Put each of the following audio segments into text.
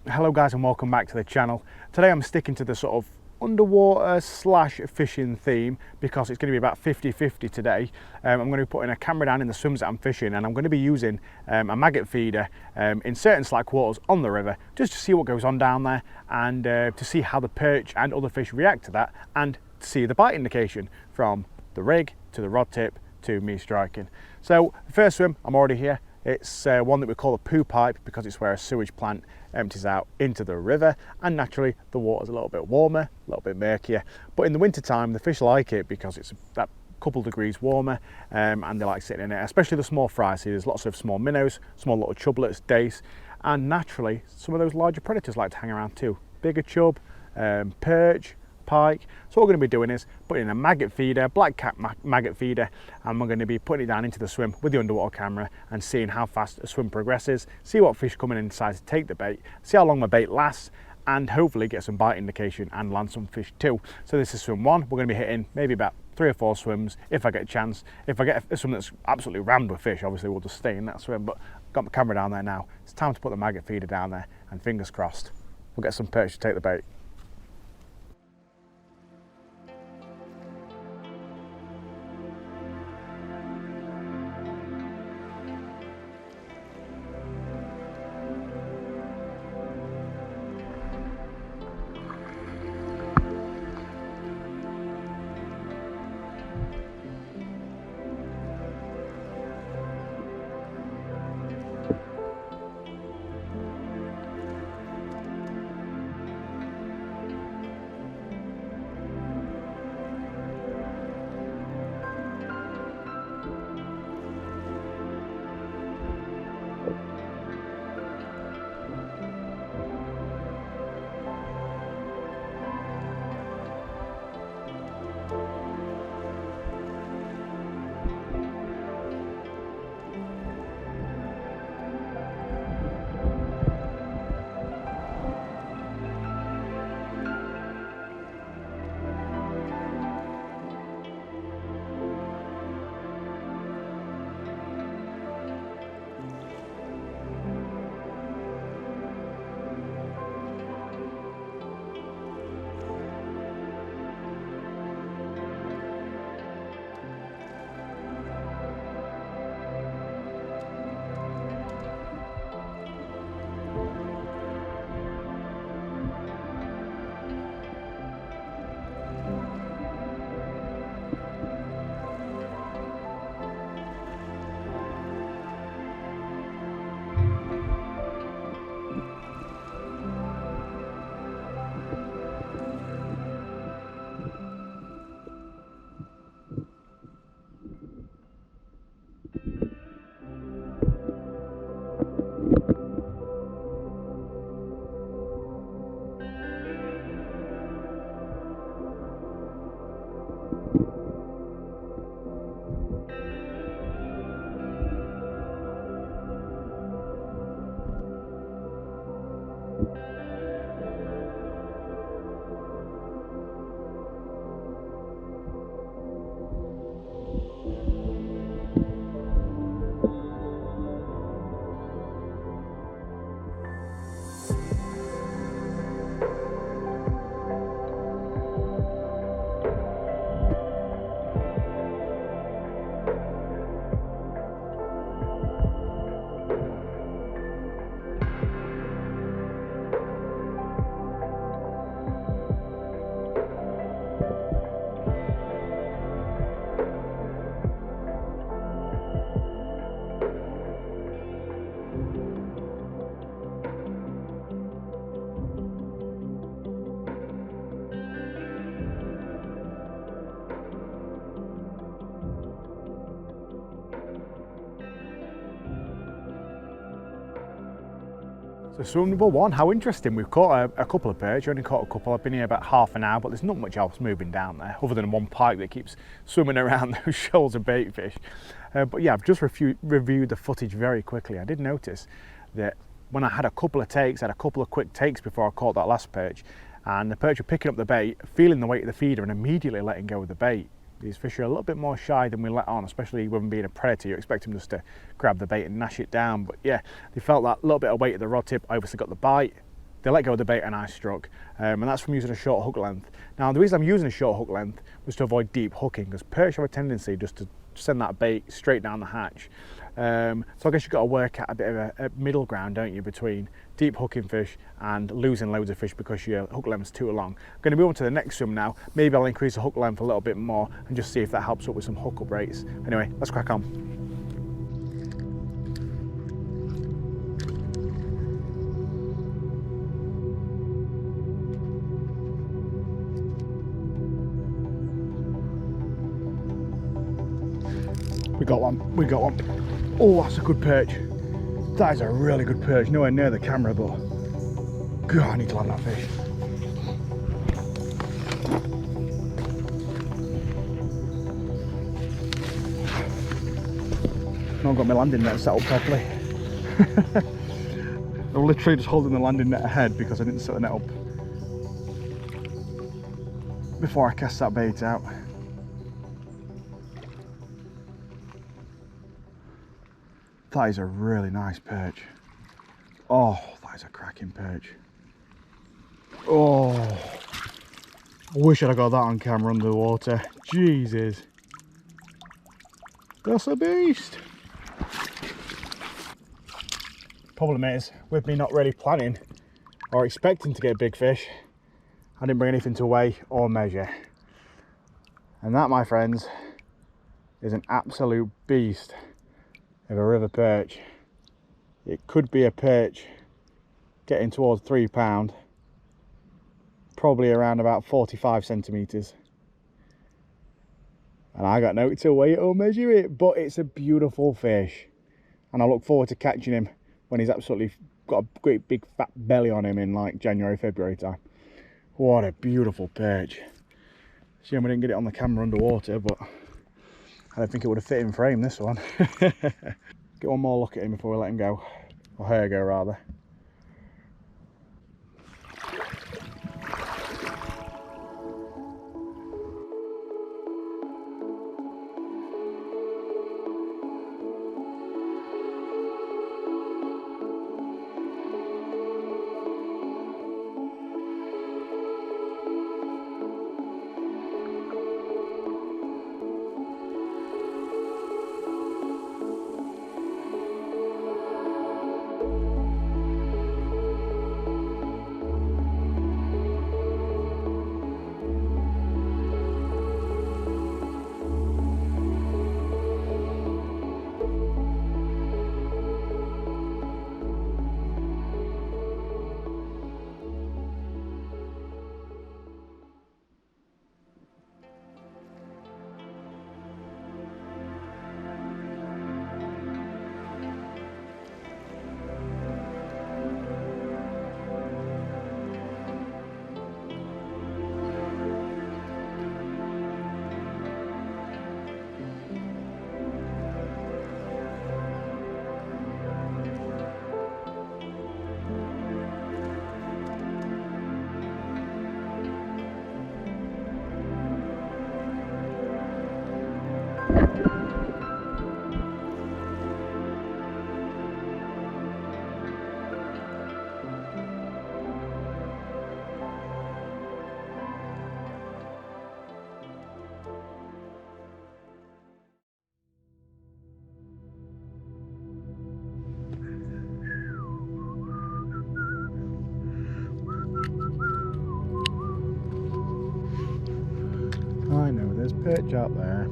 Hello guys and welcome back to the channel. Today I'm sticking to the sort of underwater slash fishing theme because it's going to be about 50-50 today. I'm going to be putting a camera down in the swims that I'm fishing, and I'm going to be using a maggot feeder in certain slack waters on the river just to see what goes on down there, and to see how the perch and other fish react to that, and to see the bite indication from the rig to the rod tip to me striking. So the first swim, I'm already here. It's one that we call a poo pipe because it's where a sewage plant empties out into the river, and naturally the water's a little bit warmer, a little bit murkier, but in the winter time the fish like it because it's that couple degrees warmer, and they like sitting in it, especially the small fry. See, there's lots of small minnows, small little chublets, dace, and naturally some of those larger predators like to hang around too. Bigger chub, perch, pike. So what we're going to be doing is putting in a maggot feeder, black cap maggot feeder, and we're going to be putting it down into the swim with the underwater camera and seeing how fast a swim progresses, see what fish come in and decide to take the bait, see how long my bait lasts, and hopefully get some bite indication and land some fish too. So this is swim one. We're going to be hitting maybe about 3 or 4 swims if I get a chance. If I get a swim that's absolutely rammed with fish, obviously we'll just stay in that swim, but I've got my camera down there now. It's time to put the maggot feeder down there, and fingers crossed we'll get some perch to take the bait. So swim number one, how interesting. We've caught a couple of perch, only caught a couple. I've been here about half an hour, but there's not much else moving down there other than one pike that keeps swimming around those shoals of bait fish. But yeah, I've just reviewed the footage very quickly. I did notice that when I had a couple of takes, I had a couple of quick takes before I caught that last perch, and the perch were picking up the bait, feeling the weight of the feeder and immediately letting go of the bait. These fish are a little bit more shy than we let on, especially when being a predator. You expect them just to grab the bait and gnash it down. But yeah, they felt that little bit of weight at the rod tip, obviously got the bite, they let go of the bait and I struck, and that's from using a short hook length. Now the reason I'm using a short hook length was to avoid deep hooking, because perch have a tendency just to send that bait straight down the hatch. So I guess you've got to work out a bit of a middle ground, don't you, between deep hooking fish and losing loads of fish because your hook length's too long. I'm going to move on to the next swim now. Maybe I'll increase the hook length a little bit more and just see if that helps up with some hook up rates. Anyway, let's crack on. We got one, we got one. Oh, that's a good perch. That is a really good perch. Nowhere near the camera, but God, I need to land that fish. Not got my landing net set up properly. I'm literally just holding the landing net ahead because I didn't set the net up before I cast that bait out. That is a really nice perch. Oh, that is a cracking perch. Oh, I wish I'd have got that on camera underwater. Jesus. That's a beast. Problem is, with me not really planning or expecting to get big fish, I didn't bring anything to weigh or measure. And that, my friends, is an absolute beast of a river perch. It could be a perch getting towards £3, probably around about 45 centimeters. And I got no to weigh it or measure it, but it's a beautiful fish, and I look forward to catching him when he's absolutely got a great big fat belly on him in like January, February time. What a beautiful perch. Shame we didn't get it on the camera underwater, but I don't think it would have fit in frame, this one. Get one more look at him before we let him go, or her go rather. I know there's perch out there.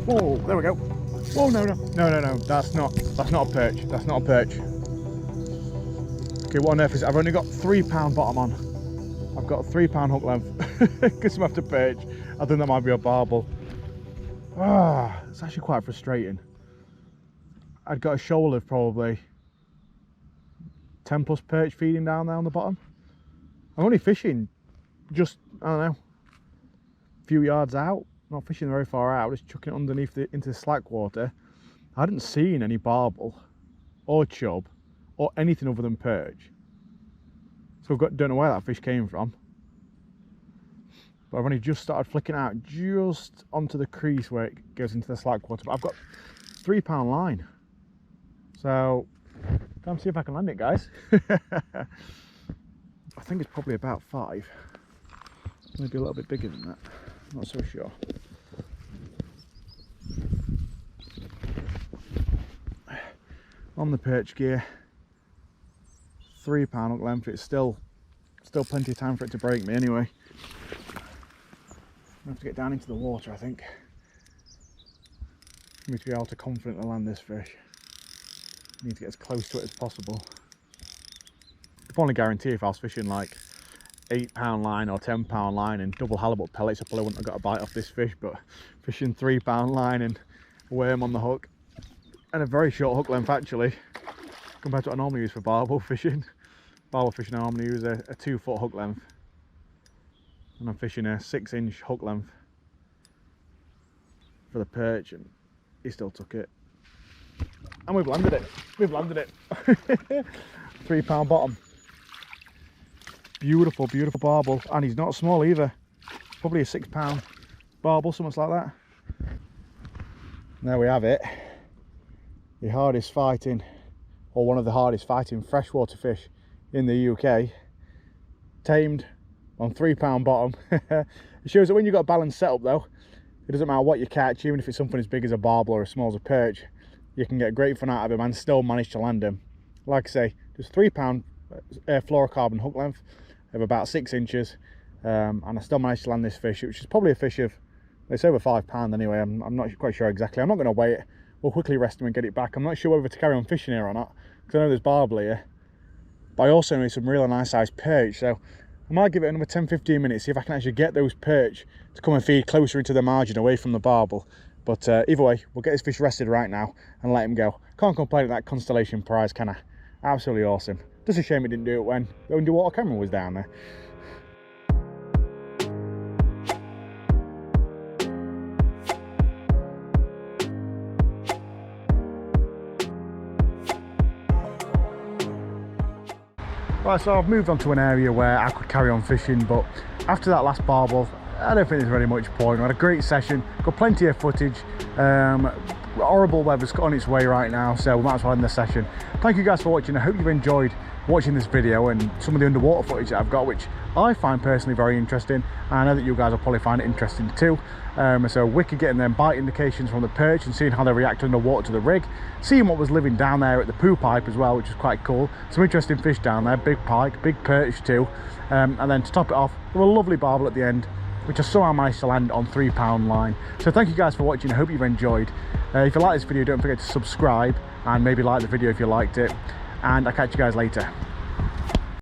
Oh, there we go. Oh no, that's not a perch. That's not a perch. Okay, what on earth is it? I've only got £3 bottom on. I've got a £3 hook length because I'm after perch. I think that might be a barbel. Ah, it's actually quite frustrating. I'd got a shoal of probably 10 plus perch feeding down there on the bottom. I'm only fishing just, I don't know, a few yards out. Not fishing very far out, just chucking it underneath into the slack water. I hadn't seen any barbel or chub or anything other than perch. So don't know where that fish came from. but I've only just started flicking out just onto the crease where it goes into the slack water. But I've got £3 line, so come see if I can land it, guys. I think it's probably about 5, maybe a little bit bigger than that, not so sure. On the perch gear, £3 hook length. It's still plenty of time for it to break me anyway. I have to get down into the water, I think, for me to be able to confidently land this fish. I need to get as close to it as possible. I can only guarantee if I was fishing like £8 line or £10 line and double halibut pellets, I probably wouldn't have got a bite off this fish. But fishing £3 line and a worm on the hook, and a very short hook length actually, compared to what I normally use for barbel fishing. Barbel fishing I normally use a 2-foot hook length, and I'm fishing a 6-inch hook length for the perch, and he still took it. And we've landed it. We've landed it. £3 bottom. Beautiful, beautiful barbel, and he's not small either. Probably a £6 barbel, something like that. There we have it. The hardest fighting, or one of the hardest fighting freshwater fish in the UK, tamed on £3 bottom. It shows that when you've got a balanced setup though, it doesn't matter what you catch, even if it's something as big as a barbel or as small as a perch, you can get great fun out of him and still manage to land him. Like I say, just £3 fluorocarbon hook length of about 6 inches, and I still managed to land this fish, which is probably a fish of, it's over £5 anyway. I'm not quite sure exactly. I'm not going to weigh it. We'll quickly rest him and get it back. I'm not sure whether to carry on fishing here or not, because I know there's barbel here, but I also know some really nice sized perch, so I might give it another 10-15 minutes, see if I can actually get those perch to come and feed closer into the margin away from the barbel. But either way, we'll get this fish rested right now and let him go. Can't complain at that Constellation prize, can I? Absolutely awesome. Just a shame it didn't do it when the underwater camera was down there. Right, so I've moved on to an area where I could carry on fishing, but after that last barbel, I don't think there's very much point. We had a great session, got plenty of footage. Horrible weather's on its way right now, so we might as well end the session. Thank you guys for watching. I hope you've enjoyed watching this video and some of the underwater footage that I've got, which I find personally very interesting, and I know that you guys will probably find it interesting too. So wicked getting them bite indications from the perch and seeing how they react underwater to the rig, seeing what was living down there at the poo pipe as well, which is quite cool. Some interesting fish down there, big pike, big perch too, and then to top it off with a lovely barbel at the end, which I somehow managed to land on £3 line. So thank you guys for watching. I hope you've enjoyed. If you like this video, don't forget to subscribe and maybe like the video if you liked it, and I'll catch you guys later.